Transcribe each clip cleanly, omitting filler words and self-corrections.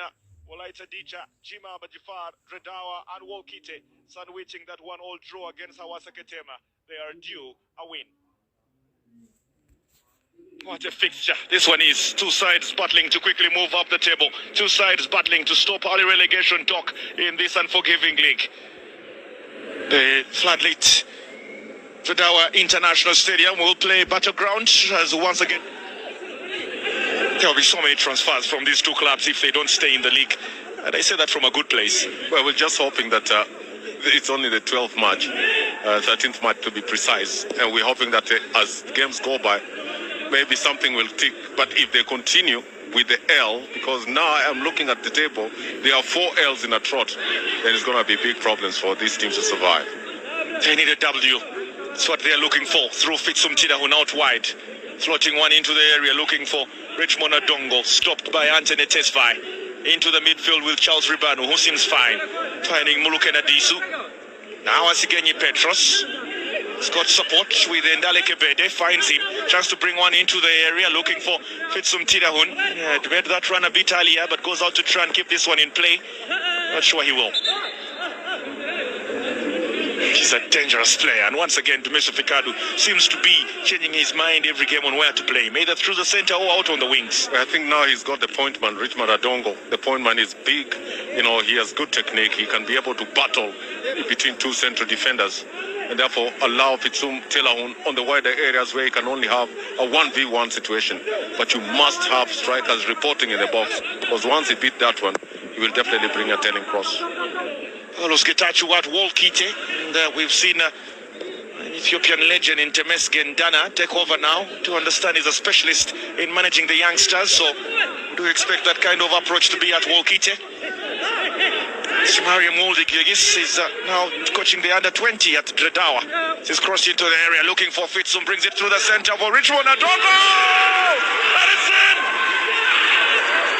Ghana, Wolaita Dicha, Jima Bajifar, Dredawa, and Wolkite, sandwiching that 1-1 draw against Hawassa Ketema. They are due a win. What a fixture this one is. Two sides battling to quickly move up the table. Two sides battling to stop early relegation talk in this unforgiving league. The floodlit Dredawa International Stadium will play battleground as once again there will be so many transfers from these two clubs if they don't stay in the league. And I say that from a good place. Well, we're just hoping that it's only the 12th match, 13th match to be precise. And we're hoping that as games go by, maybe something will tick. But if they continue with the L, because now I'm looking at the table, there are 4 L's in a trot, then it's going to be big problems for these teams to survive. They need a W. That's what they're looking for. Through Fitsum Tidahun out wide. Floating one into the area, looking for Richmond Adongo. Stopped by Anthony Tesfaye. Into the midfield with Charles Ribanu, who seems fine. Finding Muluken Adisu. Now Asigenyi Petros. He's got support with Ndale Kebede. Finds him. Tries to bring one into the area, looking for Fitsum Tidahun. Yeah, made that run a bit earlier, but goes out to try and keep this one in play. Not sure he will. He's a dangerous player, and once again, Dumeso Fikadu seems to be changing his mind every game on where to play, either through the center or out on the wings. I think now he's got the point man, Richmond Adongo. The point man is big, you know, he has good technique, he can be able to battle between two central defenders, and therefore allow Fitsum Telahun on the wider areas where he can only have a 1v1 situation. But you must have strikers reporting in the box, because once he beat that one, he will definitely bring a turning cross. Carlos Getachew at Wolkite, and we've seen an Ethiopian legend in Temesgen Dana take over now. To understand, he's a specialist in managing the youngsters, so do you expect that kind of approach to be at Wolkite? Mariam Wolde-Gigis is now coaching the under-20 at Dredawa. He's crossed into the area, looking for Fitsum, brings it through the center for Richmond Adongo! That is in!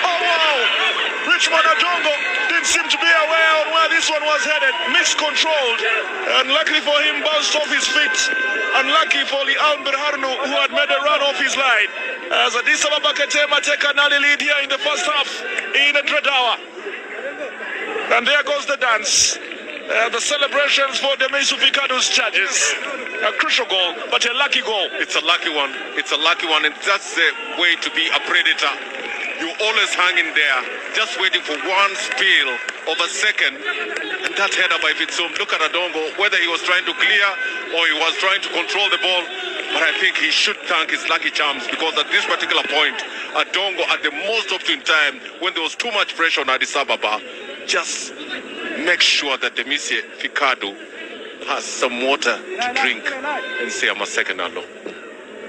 Oh wow! Richmond Adongo didn't seem to be aware of where this one was headed, miscontrolled, and luckily for him bounced off his feet. Unlucky for Liam Berharnu, who had made a run off his line. As Addis Ababa Ketema take an early lead here in the first half in Dredawa. And there goes the dance. The celebrations for Dumeso Fikadu's charges. A crucial goal, but a lucky goal. It's a lucky one. It's a lucky one, and that's the way to be a predator. You always hang in there, just waiting for one spill of a second. And that header by Fitsum, look at Adongo, whether he was trying to clear or he was trying to control the ball. But I think he should thank his lucky charms, because at this particular point, Adongo, at the most opportune time, when there was too much pressure on Addis Ababa, just make sure that Dumeso Fikadu has some water to drink and say, I'm a second alone.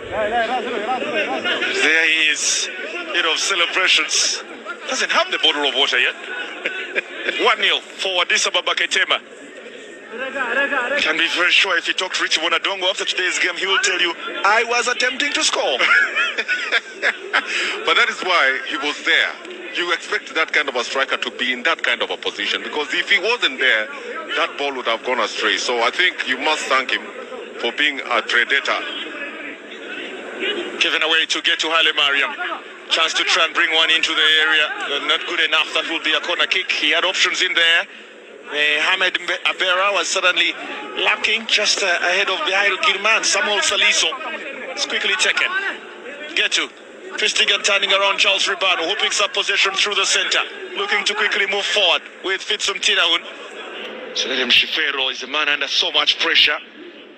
There he is. Of celebrations. Doesn't have the bottle of water yet. 1-0 for Addis Ababa Ketema. Can be very sure if he talks to Richmond Adongo after today's game, he will tell you, I was attempting to score. But that is why he was there. You expect that kind of a striker to be in that kind of a position, because if he wasn't there, that ball would have gone astray. So I think you must thank him for being a predator. Given away to get to Haile Mariam. Chance to try and bring one into the area. Not good enough. That will be a corner kick. He had options in there. Hamed Abera was suddenly lacking just ahead of Bihail Girman. Samuel Saliso is quickly taken. Get to twisting and turning around Charles Ribano, who picks up possession through the center, looking to quickly move forward with Fitsum Tidahun. Selim Shifero is a man under so much pressure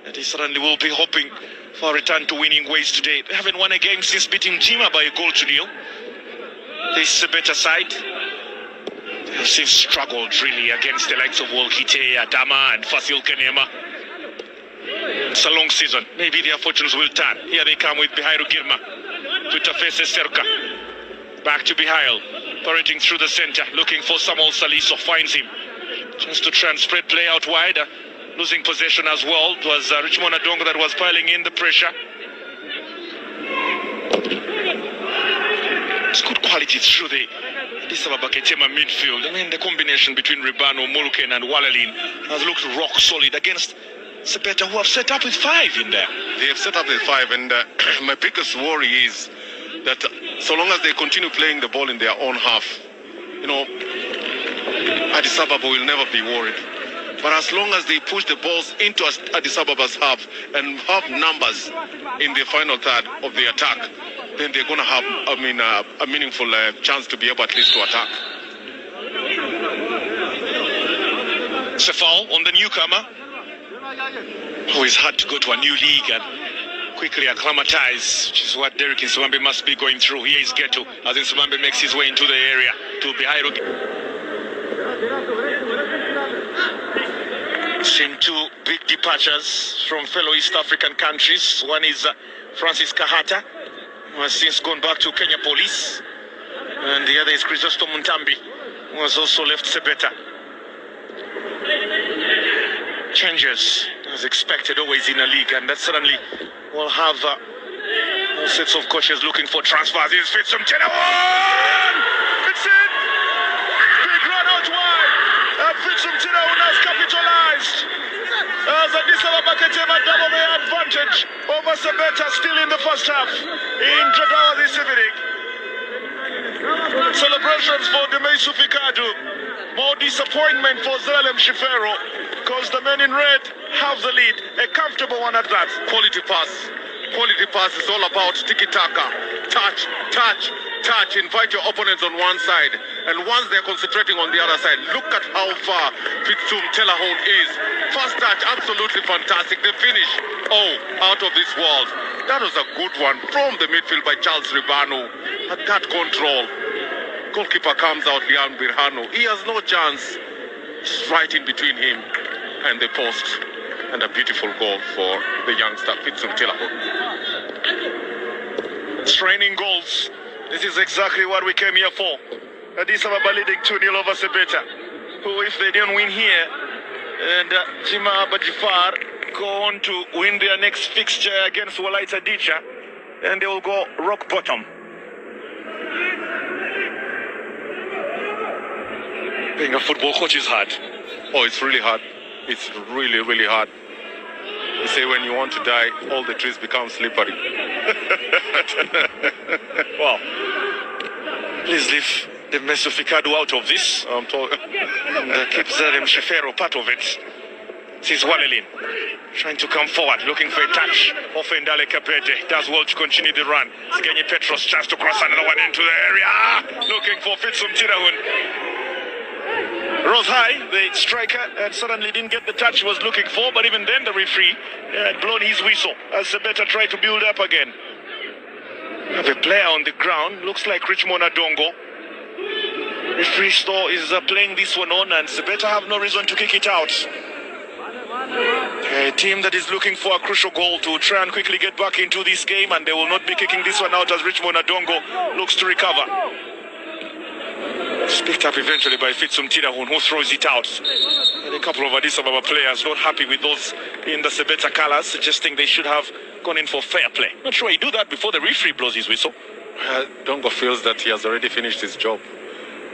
that he suddenly will be hoping for a return to winning ways today. They haven't won a game since beating Jima by 1-0. This is a better side. They've struggled really against the likes of Wolkite, Adama and Fasil Kenema. It's a long season. Maybe their fortunes will turn. Here they come with Bihail Girma. Tutafese Serka. Back to Bihail. Parenting through the center, looking for Samuel Saliso. Finds him. Chance to try and spread play out wide. Losing possession as well. It was Richmond Adongo that was piling in the pressure. It's good quality through the Addis Ababa Ketema midfield. I mean, the combination between Ribano, Muluken and Walalin has looked rock solid against Sambeta, who have set up with 5 in there. They have set up with 5, and my biggest worry is that so long as they continue playing the ball in their own half, you know, Addis Ababa will never be worried. But as long as they push the balls into Addis Ababa's half and have numbers in the final third of the attack, then they're going to have, a meaningful chance to be able at least to attack. It's a foul on the newcomer, who is hard to go to a new league and quickly acclimatize, which is what Derek Nsibambe must be going through. Here is Geto as Nsibambe makes his way into the area to Bihairo. Seen two big departures from fellow East African countries. One is Francis Kahata, who has since gone back to Kenya Police, and the other is Chrysosto Muntambi, who has also left Sebeta. Changes as expected always in a league, and that certainly will have all sets of coaches looking for transfers. Here's Fitsum Chinawan! It's in! Big run out wide, and Fitsum Chinawan has capitalized. As Addis Ababa Ketema double the advantage over Sebeta still in the first half in Jagawa this evening. Celebrations for Demesu Fikadu. More disappointment for Zalem Shifero, because the men in red have the lead. A comfortable one at that. Quality pass. Quality pass is all about tiki-taka. Touch, touch, touch. Invite your opponents on one side. And once they're concentrating on the other side, look at how far Fitsum Telahon is. First touch, absolutely fantastic. The finish, out of this world. That was a good one from the midfield by Charles Ribano. At that control. Goalkeeper comes out, Liam Birhano. He has no chance. Just right in between him and the post. And a beautiful goal for the youngster, Fitsum Telahon. Training goals. This is exactly what we came here for. Addis Ababa leading 2-0 over Sebeta, who, if they don't win here, and Jima Abadjifar go on to win their next fixture against Walaita Dicha, and they will go rock bottom. Being a football coach is hard. Oh, it's really hard. It's really, really hard. You say when you want to die, all the trees become slippery. Wow. Please leave the Mesoficado out of this. I'm talking. Keep Zalem Shefero part of it. This is Walelin trying to come forward, looking for a touch. Offendale Kapete does well to continue the run. Zgenye Petros chance to cross another one into the area. Looking for Fitsum Chirahun. Rose high, the striker, and suddenly didn't get the touch he was looking for, but even then the referee had blown his whistle as Sebeta tried to build up again. We have a player on the ground, looks like Richmond Adongo. Referee Store is playing this one on, and Sebeta have no reason to kick it out. A team that is looking for a crucial goal to try and quickly get back into this game, and they will not be kicking this one out as Richmond Adongo looks to recover. It's picked up eventually by Fitsum Tidahun, who throws it out. And a couple of Addis Ababa players not happy with those in the Sebeta colours, suggesting they should have gone in for fair play. Not sure he do that before the referee blows his whistle. Dongo feels that he has already finished his job.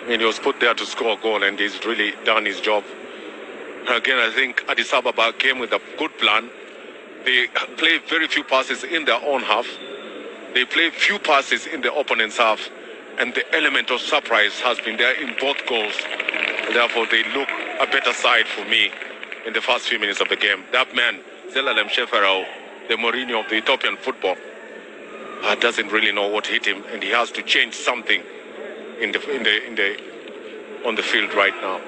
I mean, he was put there to score a goal, and he's really done his job. Again, I think Addis Ababa came with a good plan. They play very few passes in their own half. They play few passes in the opponent's half. And the element of surprise has been there in both goals. Therefore, they look a better side for me in the first few minutes of the game. That man, Zelalem Shefarao, the Mourinho of the Ethiopian football, doesn't really know what hit him, and he has to change something on the field right now.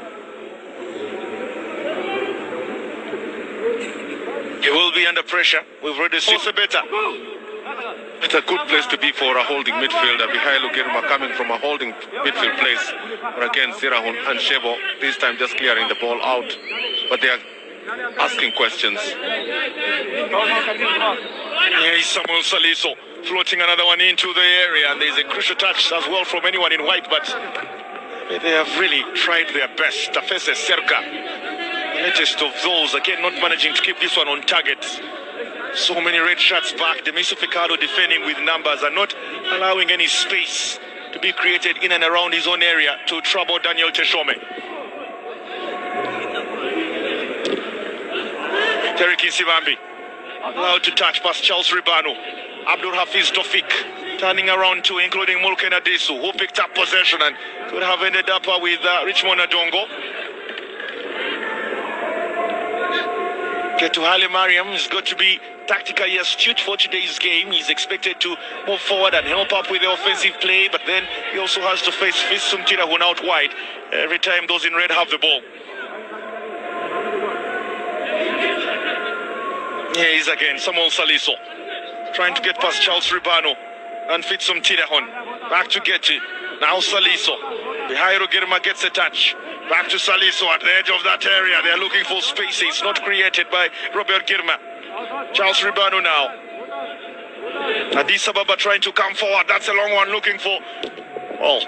He will be under pressure. We've already seen Sebeta. It's a good place to be for a holding midfielder. Mihailo Germa coming from a holding midfield place. But again, Zirahun and Shebo this time just clearing the ball out. But they are asking questions. Here is Samuel Saliso floating another one into the area. And there's a crucial touch as well from anyone in white. But they have really tried their best. Tafese Serka, the latest of those, again not managing to keep this one on target. So many red shirts back. Demesu Ficado defending with numbers and not allowing any space to be created in and around his own area to trouble Daniel Teshome. Derek Nsibambe allowed to touch past Charles Ribano. Abdul Hafiz Tofik turning around too, including Mulken Adisu, who picked up possession and could have ended up with Richmond Adongo. Get to Haile Mariam is got to be tactically astute for today's game. He's expected to move forward and help up with the offensive play, but then he also has to face Fisum Tirahun out wide every time those in red have the ball. Here he is again, Samuel Saliso, trying to get past Charles Ribano and Fisum Tirahun. Back to Getty. Now Saliso. The Jairo Girma gets a touch. Back to Saliso at the edge of that area. They're looking for spaces not created by Robert Girma. Charles Ribano now. Addis Ababa trying to come forward. That's a long one looking for... Well,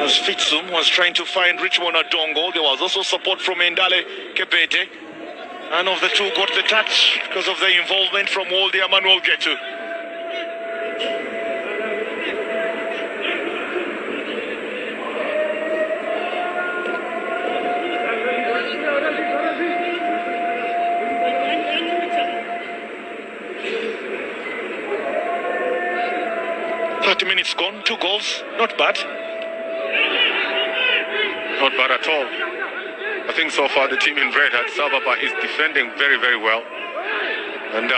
as Fitsum was trying to find Richmond Adongo. There was also support from Endale Kebete. None of the two got the touch because of the involvement from Wolde Emmanuel Getu. Minutes gone, 2 goals, not bad. Not bad at all. I think so far the team in red at Sababa is defending very, very well. And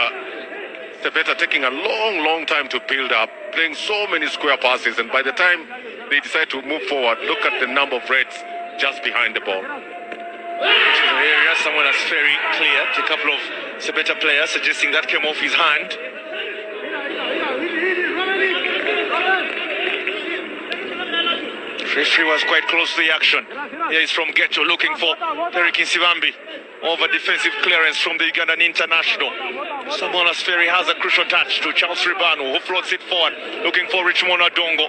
Sebeta taking a long time to build up, playing so many square passes, and by the time they decide to move forward, look at the number of reds just behind the ball. To the area, someone has very clear. A couple of Sebeta players suggesting that came off his hand. Referee was quite close to the action. Here is from Getto looking for Eric Nsibambi. Over defensive clearance from the Ugandan international. Samuel Asferi has a crucial touch to Charles Ribano, who floats it forward, looking for Richmond Adongo.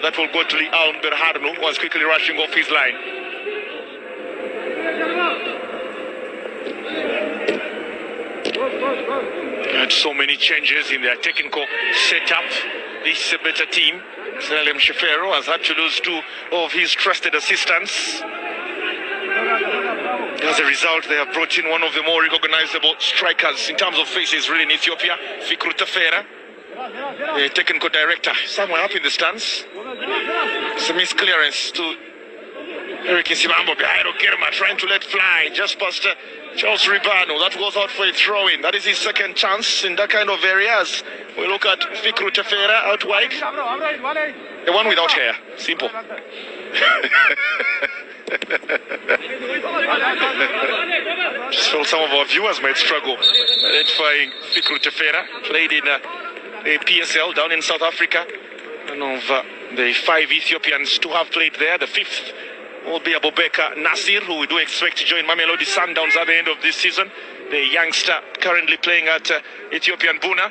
That will go to Leon Berharno, who was quickly rushing off his line. Had so many changes in their technical setup. This is a better team. Salem Shefero has had to lose 2 of his trusted assistants. As a result, they have brought in one of the more recognizable strikers in terms of faces really in Ethiopia, Fikru Tafera, the technical director, somewhere up in the stands. It's a misclearance to Eric Nsimambo behind Okerma, trying to let fly just past Charles Ribano. That goes out for a throw-in. That is his second chance in that kind of areas. We look at Fikru Tafera out wide. The one without hair. Simple. Just felt some of our viewers might struggle identifying Fikru Tafera. Played in a PSL down in South Africa. And of the 5 Ethiopians to have played there, the 5th will be Abubakar Nasir, who we do expect to join Mamelodi Sundowns at the end of this season. The youngster currently playing at Ethiopian Buna.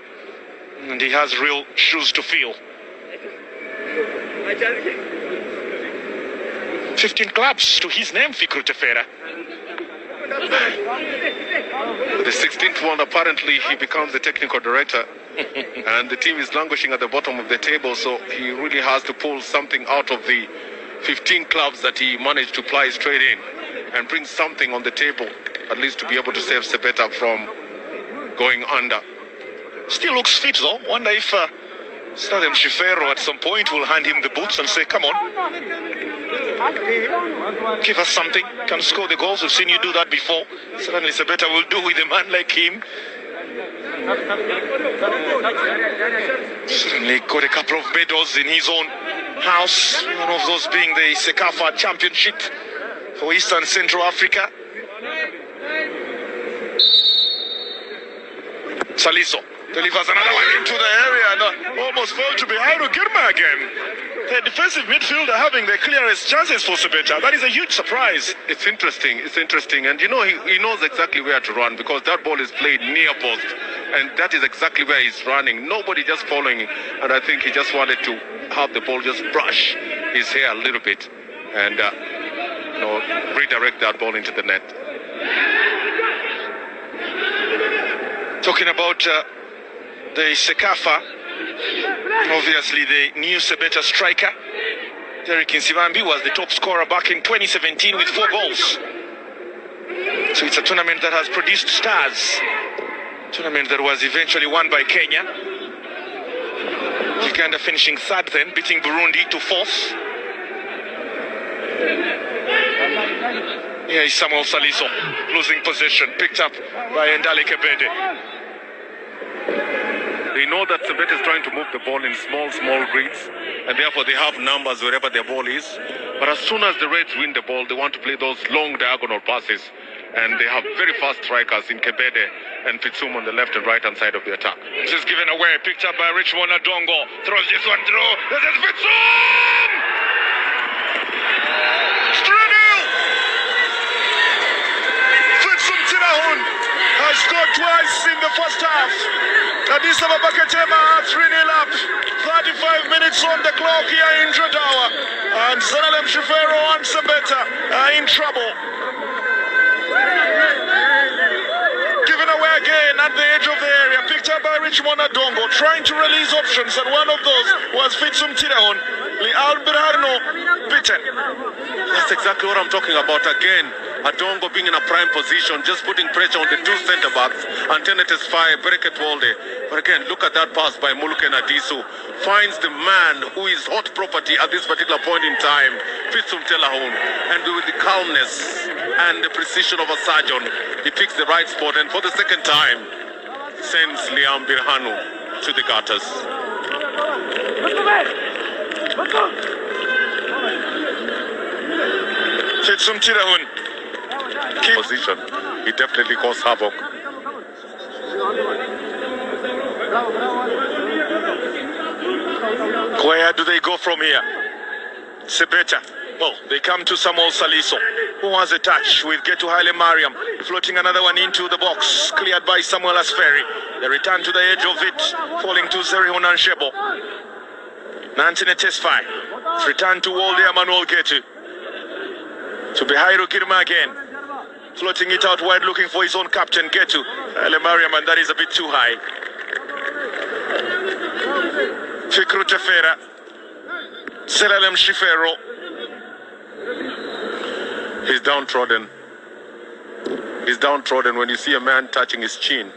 And he has real shoes to fill. 15 clubs to his name, Fikru Tafera. The 16th one, apparently he becomes the technical director. And the team is languishing at the bottom of the table, so he really has to pull something out of the 15 clubs that he managed to ply straight in and bring something on the table, at least to be able to save Sebeta from going under. Still looks fit though. Wonder if Salem Shefero at some point will hand him the boots and say, come on, give us something, can score the goals. We've seen you do that before. Certainly Sebeta will do with a man like him. Certainly got a couple of medals in his own house, one of those being the Sekafa Championship for Eastern Central Africa. Saliso delivers another one into the area and almost fell to behind Girma again. The defensive midfielder having the clearest chances for Sebeta. That is a huge surprise. It's interesting, and you know he knows exactly where to run, because that ball is played near post, and that is exactly where he's running. Nobody just following him, and I think he just wanted to have the ball just brush his hair a little bit and redirect that ball into the net. Talking about the Sekafa, obviously the new Sebeta striker, Derek Nsibambi, was the top scorer back in 2017 with 4 goals. So it's a tournament that has produced stars. A tournament that was eventually won by Kenya. Uganda finishing third then, beating Burundi to fourth. Here is Samuel Saliso losing possession, picked up by Ndale Kebede. They know that Sambeta is trying to move the ball in small grids, and therefore they have numbers wherever their ball is. But as soon as the Reds win the ball, they want to play those long diagonal passes, and they have very fast strikers in Kebede and Fitsum on the left and right hand side of the attack. This is given away, picked up by Richmond Adongo. Throws this one through. This is Fitsum! 3-0! Fitsum Tirahun has scored twice in the first half. Addis Ababa Ketema 3-0 up. 35 minutes on the clock here in Jadawa. And Zelalem Shifero and Sambeta are in trouble. Given away again at the edge of the area. Picked up by Richmond Adongo. Trying to release options, and one of those was Fitsum Tirahun. Lial Birharno beaten. That's exactly what I'm talking about again. Adongo being in a prime position, just putting pressure on the two centre backs. Antenetes Fire, Bereket Walde. But again, look at that pass by Muluken Adisu. Finds the man who is hot property at this particular point in time, Fitsum Tirahun. And with the calmness and the precision of a surgeon, he picks the right spot, and for the second time, sends Liam Birhanu to the gutters. Fitsum Tirahun. Position. He definitely caused havoc. Where do they go from here? Sebeta. Oh, they come to Samuel Saliso, who has a touch with Getu Haile Mariam, floating another one into the box, cleared by Samuel Asferi. They return to the edge of it, falling to Zerihun Anshebo. Nantine Tesfai. It's returned to Walde Emmanuel Getu. To Behairo Girma again. Floating it out wide, looking for his own captain, Getu Haile Mariam, and that is a bit too high. Fikru Tefera. Zelalem Shifero. He's downtrodden. He's downtrodden when you see a man touching his chin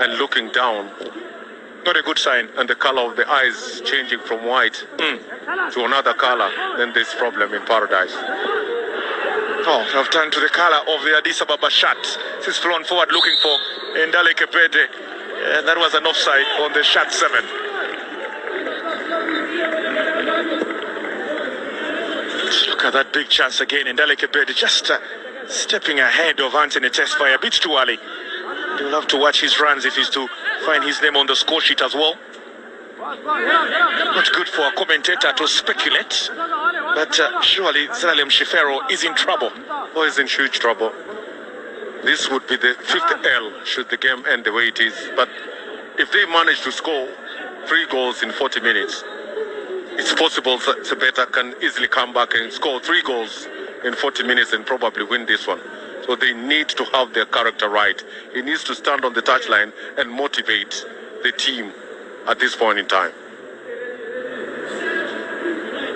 and looking down. Not a good sign. And the color of the eyes changing from white to another color, then there's problem in paradise. Oh, I've turned to the color of the Addis Ababa shirt. He's flown forward looking for Ndale Kebede. That was an offside on the shirt 7. Look at that big chance again. Ndale Kebede just stepping ahead of Anthony Tesfaye a bit too early. You'll have to watch his runs if he's to find his name on the score sheet as well. Not good for a commentator to speculate, but surely Zelalem Shifero is in trouble. Oh, he's in huge trouble. This would be the 5th L should the game end the way it is. But if they manage to score 3 goals in 40 minutes, it's possible that Sambeta can easily come back and score 3 goals in 40 minutes and probably win this one. So they need to have their character right. He needs to stand on the touchline and motivate the team at this point in time.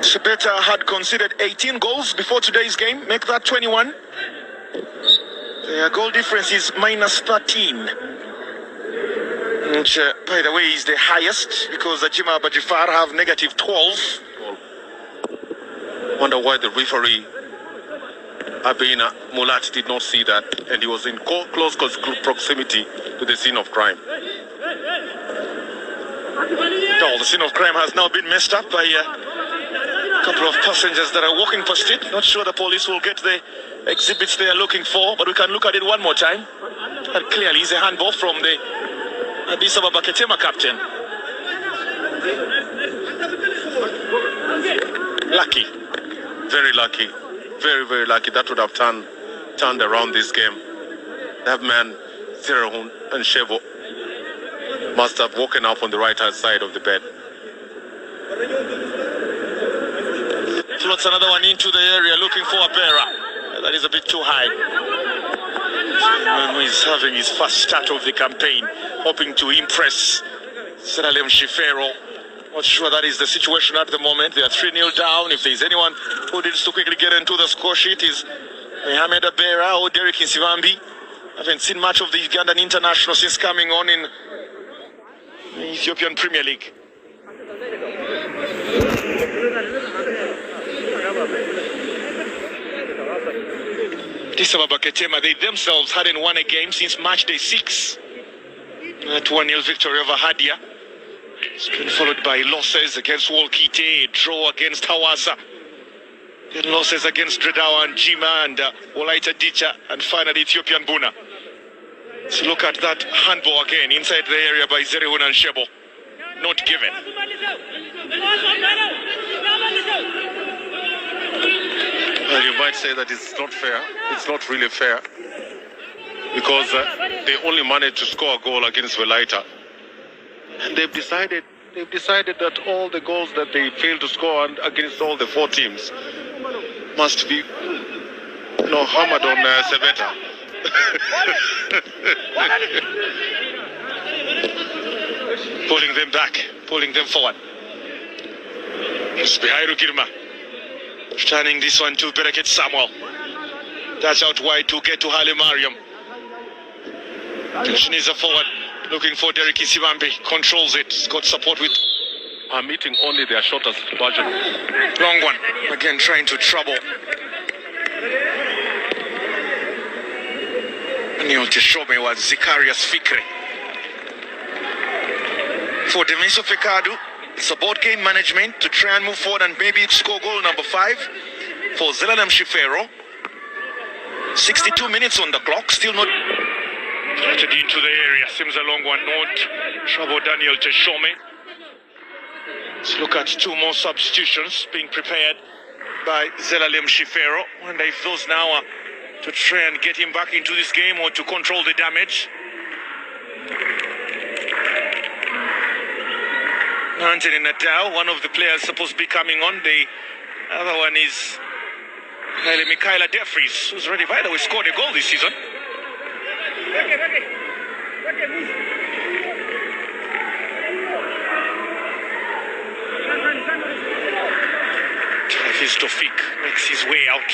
Sambeta had conceded 18 goals before today's game. Make that 21. Their goal difference is minus 13. Which, by the way, is the highest because the Jima Bajifar have negative 12. Wonder why the referee Abina Mulat did not see that, and he was in close proximity to the scene of crime. No, the scene of crime has now been messed up by a couple of passengers that are walking past it. Not sure the police will get the exhibits they are looking for, but we can look at it one more time. That clearly is a handball from the Addis Ababa Ketema captain. Lucky. Very lucky. Very, very lucky. That would have turned around this game. That man, Zerahun and Shevo, must have woken up on the right-hand side of the bed. Floats another one into the area, looking for a bearer. That is a bit too high. And he's having his first start of the campaign, hoping to impress Zelalem Shifero. Not sure that is the situation at the moment. They are 3-0 down. If there's anyone who needs to quickly get into the score sheet, is Mohamed Abera or Derek Nsivambi. I haven't seen much of the Ugandan international since coming on in the Ethiopian Premier League. Addis Ababa Ketema, they themselves hadn't won a game since match day 6. That 1-0 victory over Hadia. It's been followed by losses against Wolkite, a draw against Hawassa, then losses against Dredawa and Jima and Wolaita Dicha, and finally Ethiopian Buna. So look at that handball again inside the area by Zerihun and Shebo. Not given. Well, you might say that it's not fair. It's not really fair because they only managed to score a goal against Wolaita. And they've decided that all the goals that they failed to score against all the 4 teams must be hammered on Sembeta. Pulling them back, pulling them forward. It's Bihairu Girma. Turning this one to Bereket Samuel. That's out wide to get to Haile Mariam. Shiniza forward, looking for Derek Isibambe. Controls it. He's got support with. Are meeting only their shortest version. Long one. Again, trying to trouble. New to show me was Zacharias Fikri. For Demiso Fekadu, it's about game management to try and move forward and maybe score goal number 5 for Zelalem Shifero. 62 minutes on the clock, still not started into the area. Seems a long one, not trouble Daniel Teshome. Let's look at 2 more substitutions being prepared by Zelalem Shifero. Wonder if those now are to try and get him back into this game or to control the damage. Anthony Nadal, one of the players supposed to be coming on. The other one is Mikaela Defries, who's already, by the way, scored a goal this season. Travis Tofik makes his way out.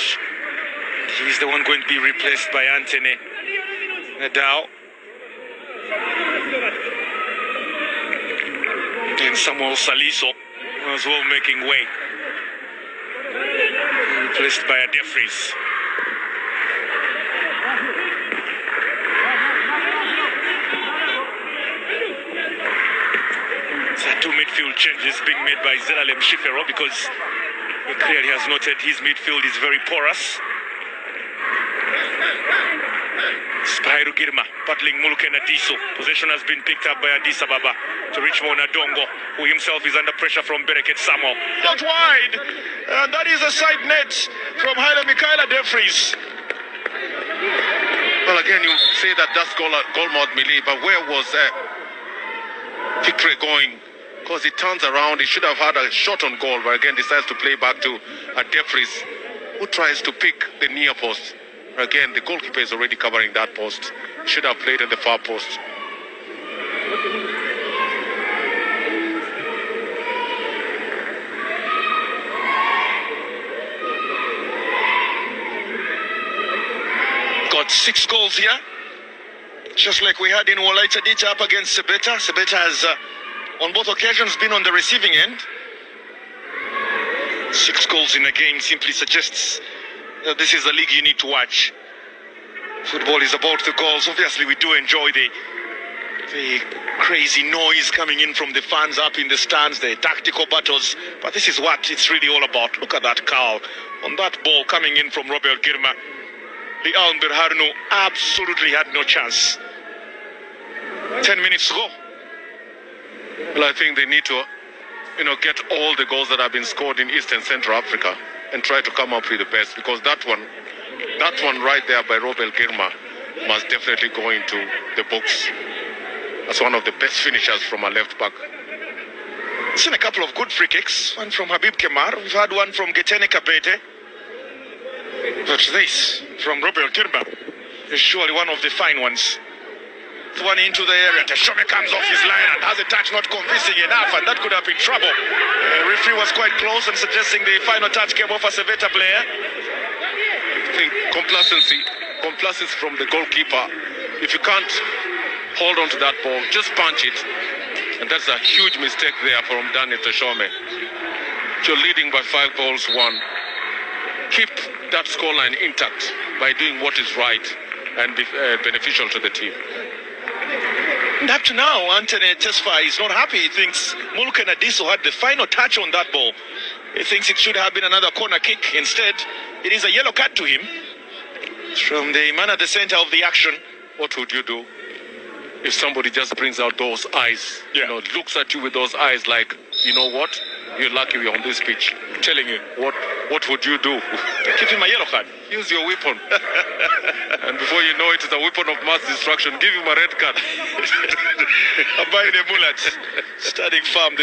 He's the one going to be replaced by Anthony Nadal. And Samuel Saliso as well making way. Replaced by a Defries. So 2 midfield changes being made by Zelalem Shifero because he clearly has noted his midfield is very porous. Spyro Girma battling Muluke Nadiso. Possession has been picked up by Addis Ababa to Richmond Adongo, who himself is under pressure from Bereket Samuel. Out wide! And that is a side net from Haile Mikaela Defries. Well, again, you say that that's goalmouth melee, but where was Fikre going? Because he turns around, he should have had a shot on goal, but again decides to play back to Defries, who tries to pick the near post. Again, the goalkeeper is already covering that post. He should have played in the far post. Got 6 goals here, just like we had in Wolaita Dicha up against Sembeta. Sembeta has, on both occasions, been on the receiving end. 6 goals in a game simply suggests that this is a league you need to watch. Football is about the goals. Obviously, we do enjoy the crazy noise coming in from the fans up in the stands, the tactical battles, but this is what it's really all about. Look at that curl on that ball coming in from Robert Girma. The Almbir Harnu absolutely had no chance. 10 minutes to go. Well, I think they need to, get all the goals that have been scored in East and Central Africa and try to come up with the best, because that one right there by Robert Girma must definitely go into the books as one of the best finishers from a left back. We've seen a couple of good free kicks. One from Habib Kemar. We've had one from Getene Kabete. But this from Robert Girma is surely one of the fine ones. One into the area. Teshome comes off his line and has a touch not convincing enough, and that could have been trouble. The referee was quite close and suggesting the final touch came off a Sembeta player. I think complacency from the goalkeeper. If you can't hold on to that ball, just punch it. And that's a huge mistake there from Daniel Teshome. You're leading by 5-1. Keep that scoreline intact by doing what is right and be beneficial to the team. And up to now, Anthony Tesfaye is not happy. He thinks Mulken Adiso had the final touch on that ball. He thinks it should have been another corner kick. Instead, it is a yellow card to him. From the man at the center of the action. What would you do if somebody just brings out those eyes? Yeah. You know, looks at you with those eyes like, you know what? You're lucky we're on this pitch. I'm telling you. What would you do? Give him a yellow card. Use your weapon. And before you know it, it's a weapon of mass destruction. Give him a red card. I'm buying a bullet. Starting farm.